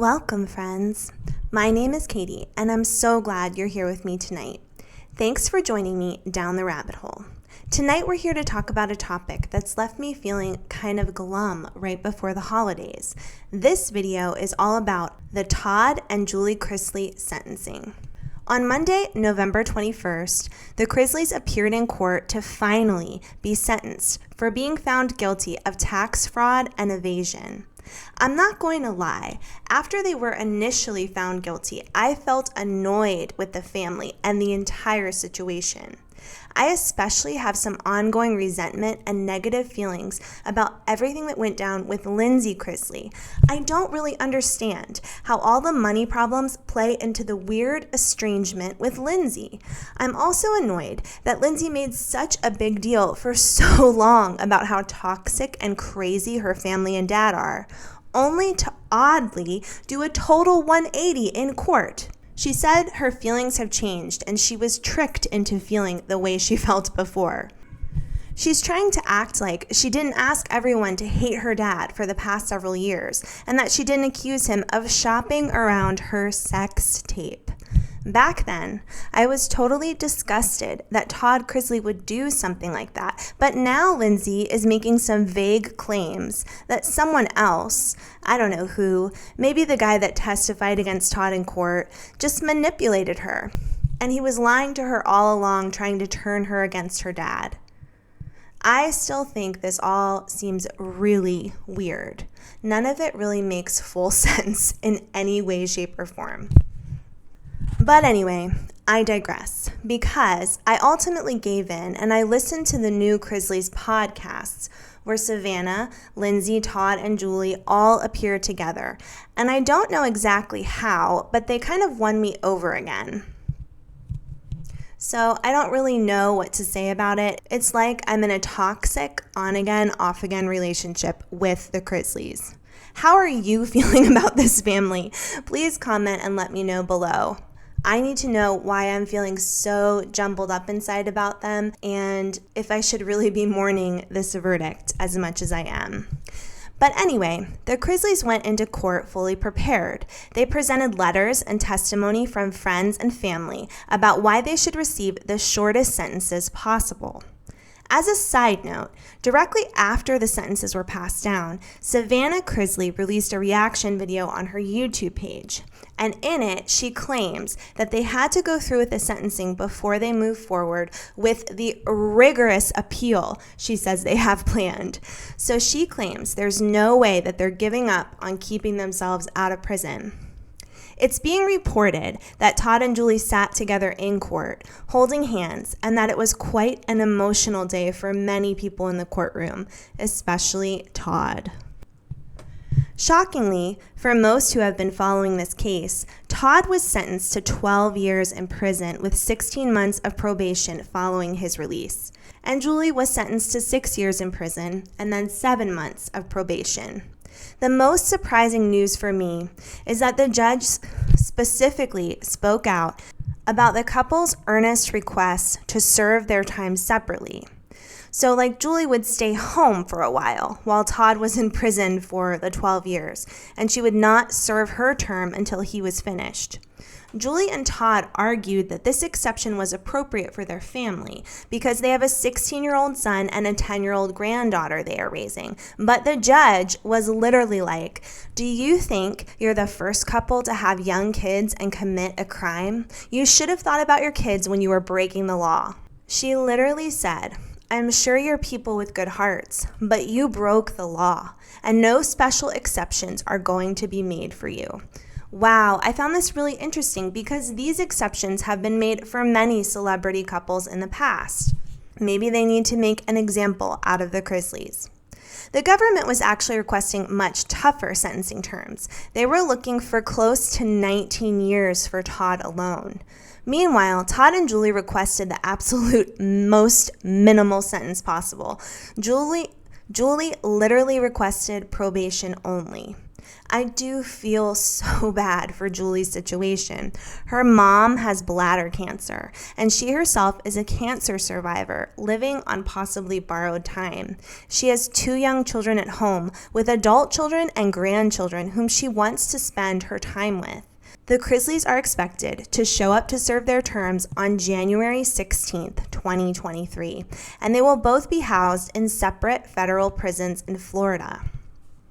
Welcome, friends. My name is Katie, and I'm so glad you're here with me tonight. Thanks for joining me down the rabbit hole. Tonight, we're here to talk about a topic that's left me feeling kind of glum right before the holidays. This video is all about the Todd and Julie Chrisley sentencing. On Monday, November 21st, the Chrisleys appeared in court to finally be sentenced for being found guilty of tax fraud and evasion. I'm not going to lie, after they were initially found guilty, I felt annoyed with the family and the entire situation. I especially have some ongoing resentment and negative feelings about everything that went down with Lindsay Chrisley. I don't really understand how all the money problems play into the weird estrangement with Lindsay. I'm also annoyed that Lindsay made such a big deal for so long about how toxic and crazy her family and dad are, only to oddly do a total 180 in court. She said her feelings have changed and she was tricked into feeling the way she felt before. She's trying to act like she didn't ask everyone to hate her dad for the past several years and that she didn't accuse him of shopping around her sex tape. Back then, I was totally disgusted that Todd Chrisley would do something like that, but now Lindsay is making some vague claims that someone else, I don't know who, maybe the guy that testified against Todd in court, just manipulated her, and he was lying to her all along, trying to turn her against her dad. I still think this all seems really weird. None of it really makes full sense in any way, shape, or form. But anyway, I digress, because I ultimately gave in and I listened to the new Chrisley's podcasts where Savannah, Lindsay, Todd, and Julie all appeared together. And I don't know exactly how, but they kind of won me over again. So I don't really know what to say about it. It's like I'm in a toxic on-again, off-again relationship with the Chrisleys. How are you feeling about this family? Please comment and let me know below. I need to know why I'm feeling so jumbled up inside about them and if I should really be mourning this verdict as much as I am. But anyway, the Chrisleys went into court fully prepared. They presented letters and testimony from friends and family about why they should receive the shortest sentences possible. As a side note, directly after the sentences were passed down, Savannah Chrisley released a reaction video on her YouTube page. And in it, she claims that they had to go through with the sentencing before they move forward with the rigorous appeal she says they have planned. So she claims there's no way that they're giving up on keeping themselves out of prison. It's being reported that Todd and Julie sat together in court, holding hands, and that it was quite an emotional day for many people in the courtroom, especially Todd. Shockingly, for most who have been following this case, Todd was sentenced to 12 years in prison with 16 months of probation following his release, and Julie was sentenced to 6 years in prison and then 7 months of probation. The most surprising news for me is that the judge specifically spoke out about the couple's earnest request to serve their time separately. So like Julie would stay home for a while Todd was in prison for the 12 years, and she would not serve her term until he was finished. Julie and Todd argued that this exception was appropriate for their family because they have a 16-year-old son and a 10-year-old granddaughter they are raising. But the judge was literally like, "Do you think you're the first couple to have young kids and commit a crime? You should have thought about your kids when you were breaking the law." She literally said, "I'm sure you're people with good hearts, but you broke the law, and no special exceptions are going to be made for you." Wow, I found this really interesting because these exceptions have been made for many celebrity couples in the past. Maybe they need to make an example out of the Chrisleys. The government was actually requesting much tougher sentencing terms. They were looking for close to 19 years for Todd alone. Meanwhile, Todd and Julie requested the absolute most minimal sentence possible. Julie literally requested probation only. I do feel so bad for Julie's situation. Her mom has bladder cancer, and she herself is a cancer survivor living on possibly borrowed time. She has 2 young children at home with adult children and grandchildren whom she wants to spend her time with. The Chrisleys are expected to show up to serve their terms on January 16th, 2023, and they will both be housed in separate federal prisons in Florida.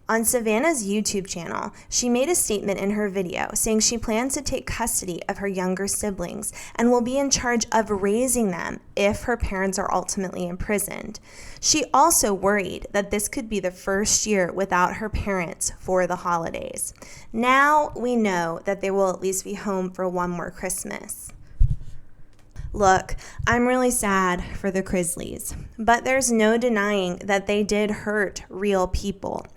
On Savannah's YouTube channel, she made a statement in her video saying she plans to take custody of her younger siblings and will be in charge of raising them if her parents are ultimately imprisoned. She also worried that this could be the first year without her parents for the holidays. Now we know that they will at least be home for one more Christmas. Look, I'm really sad for the Chrisleys, but there's no denying that they did hurt real people.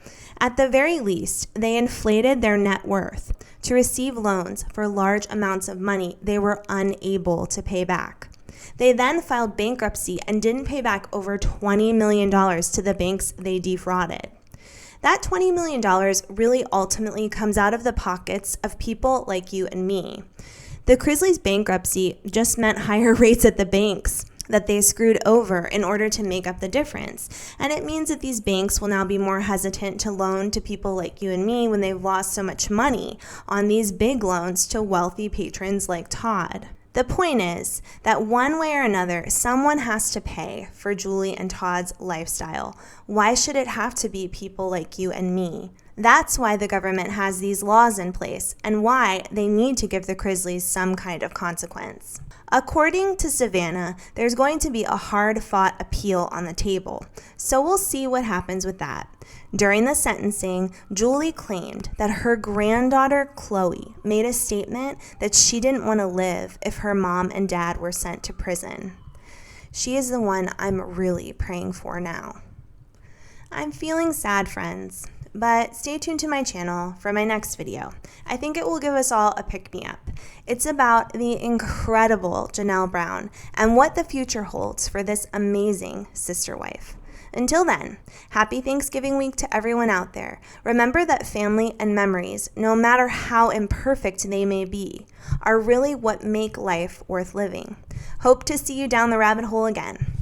At the very least, they inflated their net worth to receive loans for large amounts of money they were unable to pay back. They then filed bankruptcy and didn't pay back over $20 million to the banks they defrauded. That $20 million really ultimately comes out of the pockets of people like you and me. The Chrisleys' bankruptcy just meant higher rates at the banks that they screwed over in order to make up the difference. And it means that these banks will now be more hesitant to loan to people like you and me when they've lost so much money on these big loans to wealthy patrons like Todd. The point is that one way or another, someone has to pay for Julie and Todd's lifestyle. Why should it have to be people like you and me? That's why the government has these laws in place and why they need to give the Chrisleys some kind of consequence. According to Savannah, there's going to be a hard-fought appeal on the table, so we'll see what happens with that. During the sentencing, Julie claimed that her granddaughter, Chloe, made a statement that she didn't want to live if her mom and dad were sent to prison. She is the one I'm really praying for now. I'm feeling sad, friends, but stay tuned to my channel for my next video. I think it will give us all a pick-me-up. It's about the incredible Janelle Brown and what the future holds for this amazing sister wife. Until then, happy Thanksgiving week to everyone out there. Remember that family and memories, no matter how imperfect they may be, are really what make life worth living. Hope to see you down the rabbit hole again.